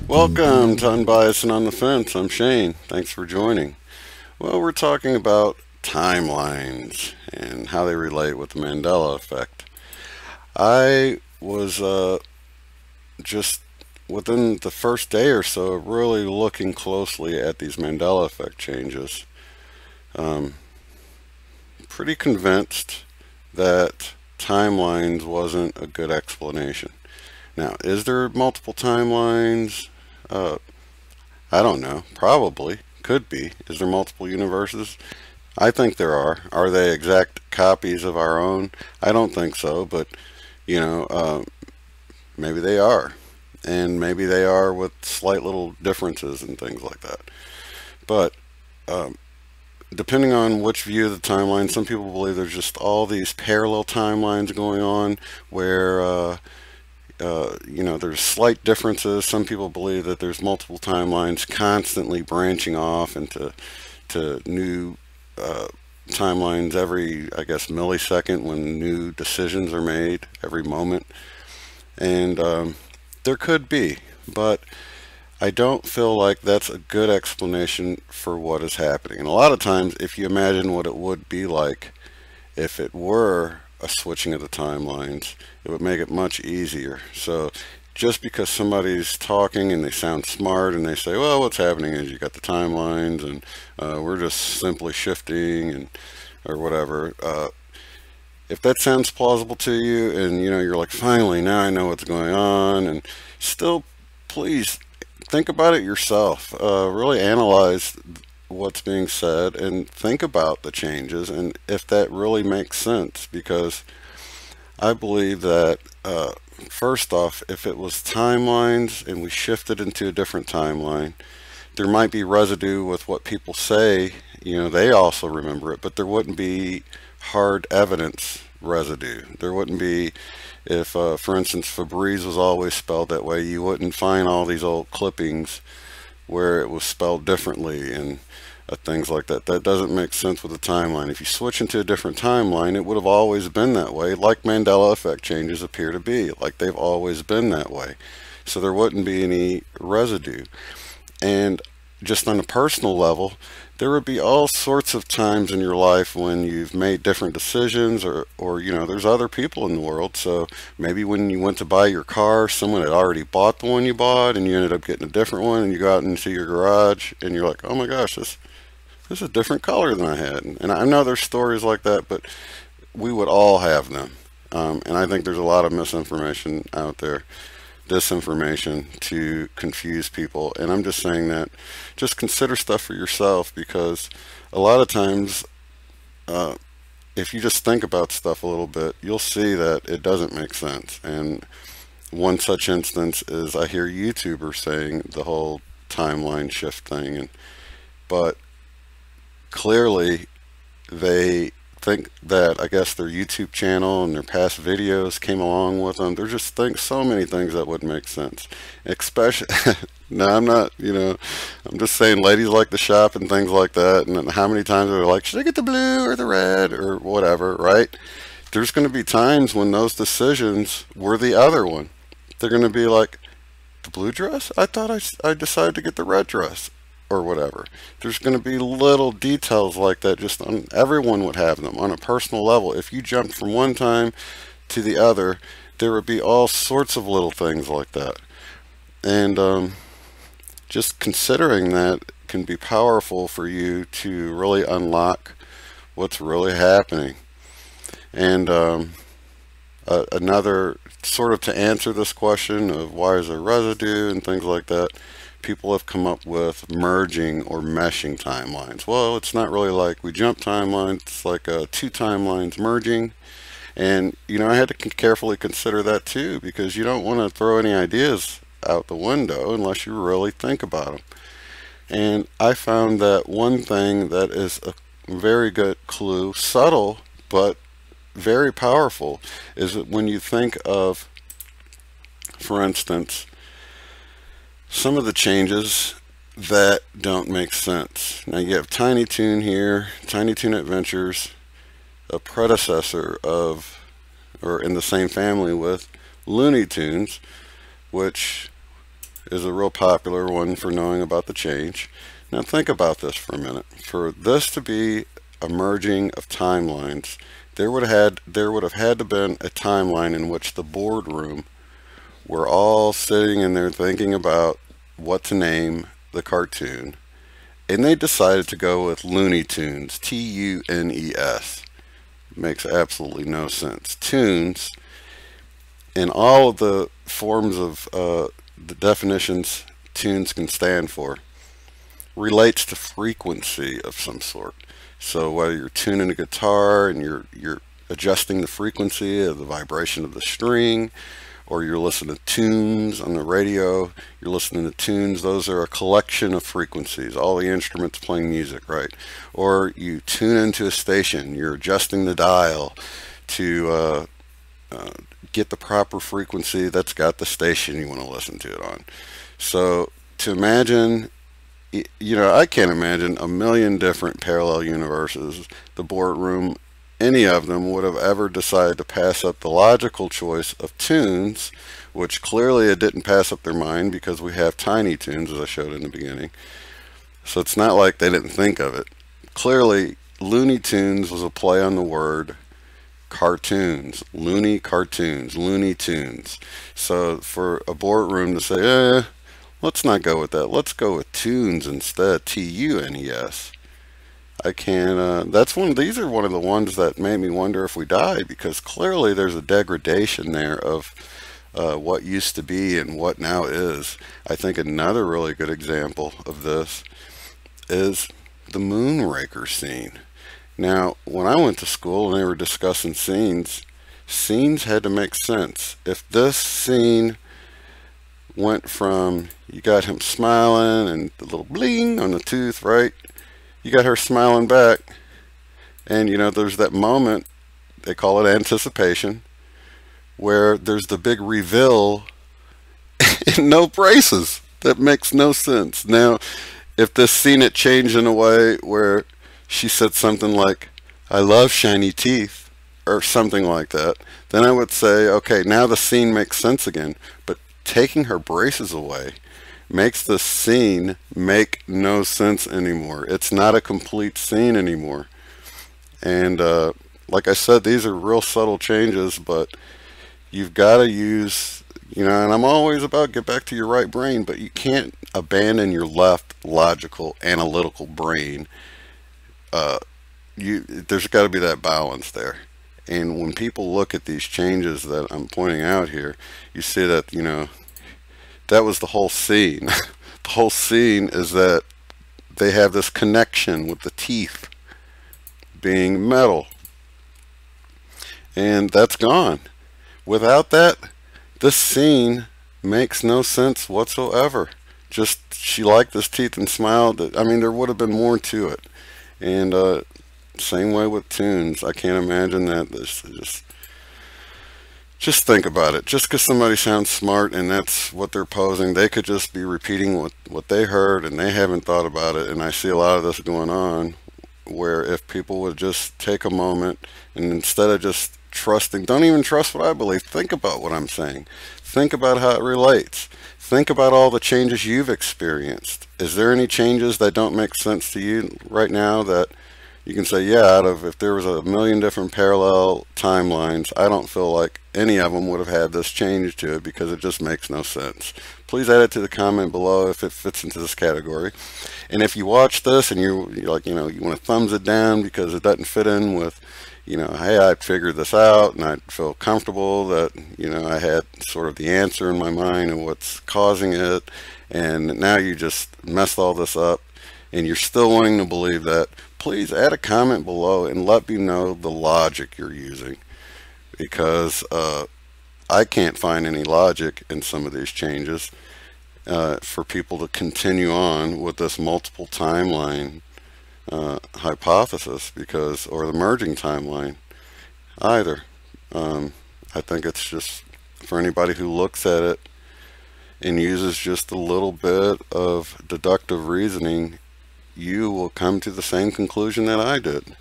Welcome to Unbiased and on the Fence. I'm Shane. Thanks for joining. Well, we're talking about timelines and how they relate with the Mandela effect. I was just within the first day or so really looking closely at these Mandela effect changes. Pretty convinced that timelines wasn't a good explanation. Now, is there multiple timelines? I don't know. Probably. Could be. Is there multiple universes? I think there are. Are they exact copies of our own? I don't think so, but, maybe they are. And maybe they are with slight little differences and things like that. But, depending on which view of the timeline, some people believe there's just all these parallel timelines going on where, there's slight differences. Some people believe that there's multiple timelines constantly branching off into new timelines every, I guess, millisecond when new decisions are made every moment. And there could be, but I don't feel like that's a good explanation for what is happening. And a lot of times, if you imagine what it would be like if it were a switching of the timelines, it would make it much easier. So just because somebody's talking and they sound smart and they say, well, what's happening is you got the timelines and we're just simply shifting and or whatever, if that sounds plausible to you and you're like, finally now I know what's going on, and still, please think about it yourself. Really analyze what's being said and think about the changes and if that really makes sense, because I believe that first off, if it was timelines and we shifted into a different timeline, there might be residue with what people say, they also remember it, but there wouldn't be hard evidence residue. There wouldn't be, if for instance Febreze was always spelled that way, you wouldn't find all these old clippings where it was spelled differently and things like that. That doesn't make sense with the timeline. If you switch into a different timeline, it would have always been that way, like Mandela effect changes appear to be, like they've always been that way. So there wouldn't be any residue. And just on a personal level, there would be all sorts of times in your life when you've made different decisions, or there's other people in the world. So maybe when you went to buy your car, someone had already bought the one you bought and you ended up getting a different one, and you go out into your garage and you're like, oh my gosh, this is a different color than I had. And I know there's stories like that, but we would all have them. And I think there's a lot of misinformation out there, disinformation, to confuse people. And I'm just saying that just consider stuff for yourself, because a lot of times if you just think about stuff a little bit, you'll see that it doesn't make sense. And one such instance is I hear YouTubers saying the whole timeline shift thing, but clearly they think that, I guess, their YouTube channel and their past videos came along with them. There's just so many things that would make sense. Especially, no, I'm not, I'm just saying ladies like to shop and things like that. And how many times are they like, should I get the blue or the red or whatever, right? There's going to be times when those decisions were the other one. They're going to be like, the blue dress? I thought I decided to get the red dress. Or whatever. There's going to be little details like that. Everyone would have them on a personal level. If you jumped from one time to the other, there would be all sorts of little things like that. And just considering that can be powerful for you to really unlock what's really happening. And another sort of to answer this question of why is there residue and things like that, people have come up with merging or meshing timelines. Well, it's not really like we jump timelines, it's like two timelines merging. And I had to carefully consider that too, because you don't want to throw any ideas out the window unless you really think about them. And I found that one thing that is a very good clue, subtle but very powerful, is that when you think of, for instance, some of the changes that don't make sense. Now you have Tiny Toon here, Tiny Toon Adventures, a predecessor of or in the same family with Looney Tunes, which is a real popular one for knowing about the change. Now think about this for a minute. For this to be a merging of timelines, there would have had to been a timeline in which the boardroom were all sitting in there thinking about what to name the cartoon, and they decided to go with Looney Tunes, Tunes. Makes absolutely no sense. Tunes, in all of the forms of the definitions tunes can stand for, relates to frequency of some sort. So whether you're tuning a guitar and you're adjusting the frequency of the vibration of the string, or you're listening to tunes on the radio, you're listening to tunes, those are a collection of frequencies, all the instruments playing music, right? Or you tune into a station, you're adjusting the dial to get the proper frequency that's got the station you want to listen to it on. So to imagine, I can't imagine a million different parallel universes, the boardroom, any of them would have ever decided to pass up the logical choice of tunes, which clearly it didn't pass up their mind because we have Tiny Toons, as I showed in the beginning. So it's not like they didn't think of it. Clearly, Looney Tunes was a play on the word cartoons, loony cartoons, Looney Tunes. So for a boardroom to say, let's not go with that, let's go with tunes instead, Tunes. I can't, these are one of the ones that made me wonder if we die, because clearly there's a degradation there of what used to be and what now is. I think another really good example of this is the Moonraker scene. Now, when I went to school and they were discussing scenes had to make sense. If this scene went from, you got him smiling and the little bling on the tooth, right? You got her smiling back, and there's that moment, they call it anticipation, where there's the big reveal and no braces. That makes no sense. Now, if this scene had changed in a way where she said something like, I love shiny teeth, or something like that, then I would say, okay, now the scene makes sense again. But taking her braces away makes the scene make no sense anymore. It's not a complete scene anymore. And like I said, these are real subtle changes, but you've got to use, and I'm always about get back to your right brain, but you can't abandon your left logical analytical brain. There's got to be that balance there. And when people look at these changes that I'm pointing out here, you see that, that was the whole scene. The whole scene is that they have this connection with the teeth being metal. And that's gone. Without that, this scene makes no sense whatsoever. Just, she liked his teeth and smiled. I mean, there would have been more to it. And same way with tunes. I can't imagine that. Just think about it. Just because somebody sounds smart and that's what they're posing, they could just be repeating what they heard and they haven't thought about it. And I see a lot of this going on, where if people would just take a moment and instead of just trusting, don't even trust what I believe, think about what I'm saying. Think about how it relates. Think about all the changes you've experienced. Is there any changes that don't make sense to you right now that you can say, yeah, if there was a million different parallel timelines, I don't feel like any of them would have had this change to it because it just makes no sense. Please add it to the comment below if it fits into this category. And if you watch this and you're like, you want to thumbs it down because it doesn't fit in with, hey, I figured this out and I feel comfortable that, I had sort of the answer in my mind and what's causing it, and now you just messed all this up and you're still wanting to believe that, please add a comment below and let me know the logic you're using, because I can't find any logic in some of these changes for people to continue on with this multiple timeline hypothesis, or the merging timeline either. I think it's just, for anybody who looks at it and uses just a little bit of deductive reasoning, you will come to the same conclusion that I did.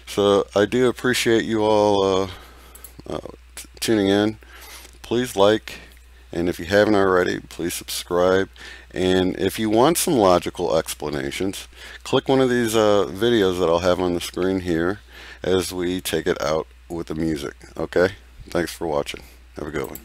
So I do appreciate you all tuning in. Please like, and if you haven't already, please subscribe. And if you want some logical explanations, click one of these videos that I'll have on the screen here as we take it out with the music. Okay? Thanks for watching. Have a good one.